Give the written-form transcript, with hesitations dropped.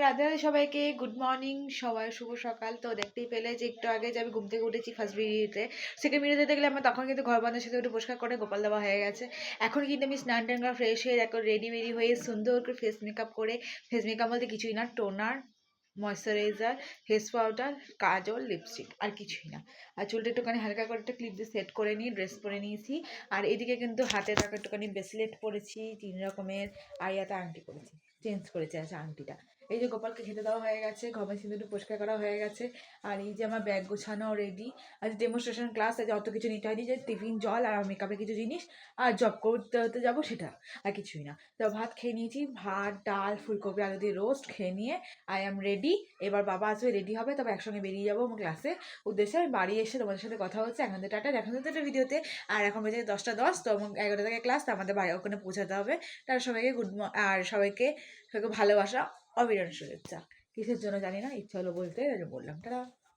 রাধে রাধে সবাইকে good morning সবাই শুভ সকাল। তো দেখতেই পেলে যে একটু আগে যে আমি ঘুম থেকে উঠেছি ফার্স্ট ভিডিওতে, সেকেন্ড ভিডিওতে দেখলে আমার তখন কিন্তু ঘর বাঁধার সাথে একটু পরিষ্কার করে গোপাল দেওয়া হয়ে গেছে। এখন কিন্তু আমি স্নান টান করা ফ্রেশ হয়ে এখন রেডি বেডি হয়ে সুন্দর করে ফেস মেকআপ করে, ফেস মেকআপ বলতে কিছুই না, টোনার, ময়শ্চারাইজার, ফেস পাউডার, কাজল, লিপস্টিক, আর কিছুই না। আর চুলটা একটুখানি হালকা করে একটা ক্লিপ দিয়ে সেট করে নিয়ে ড্রেস পরে নিয়েছি। আর এদিকে কিন্তু হাতে রাখা একটুখানি ব্রেসলেট পরেছি 3 রকমের, আর ইয়াতে আংটি পরেছি, চেঞ্জ করেছে আছে আংটিটা। এই যে গোপালকে খেতে দেওয়া হয়ে গেছে, ঘরে সিঁদুর পরিষ্কার করা হয়ে গেছে। আর এই যে আমার ব্যাগ গোছানো রেডি। আজ ডেমনস্ট্রেশন ক্লাস আছে, অত কিছু নিতে হয়নি, যে টিফিন, জল আর মেকআপের কিছু জিনিস, আর জব করতে যাবো সেটা, আর কিছুই না। তো ভাত খেয়ে নিয়েছি, ভাত ডাল ফুলকপি আলু দিয়ে রোস্ট খেয়ে নিয়ে আই এম রেডি। এবার বাবা আসবে, রেডি হবে, তবে একসঙ্গে বেরিয়ে যাবো আমার ক্লাসে উদ্দেশ্যে। আমি বাড়ি এসে তোমাদের সাথে কথা হচ্ছে। এখন তো টাটা, দেখা যাচ্ছে একটা ভিডিওতে। আর এখন বেজে 10টা 10, তো আমার 11টা থেকে ক্লাস, তো আমাদের বাড়ি ওখানে পৌঁছাতে হবে। তার সবাইকে আর সবাইকে সবাইকে ভালোবাসা, অবিরাম শুভেচ্ছা। কিসের জন্য জানি না, ইচ্ছা হলো বলতে, বললাম। তারা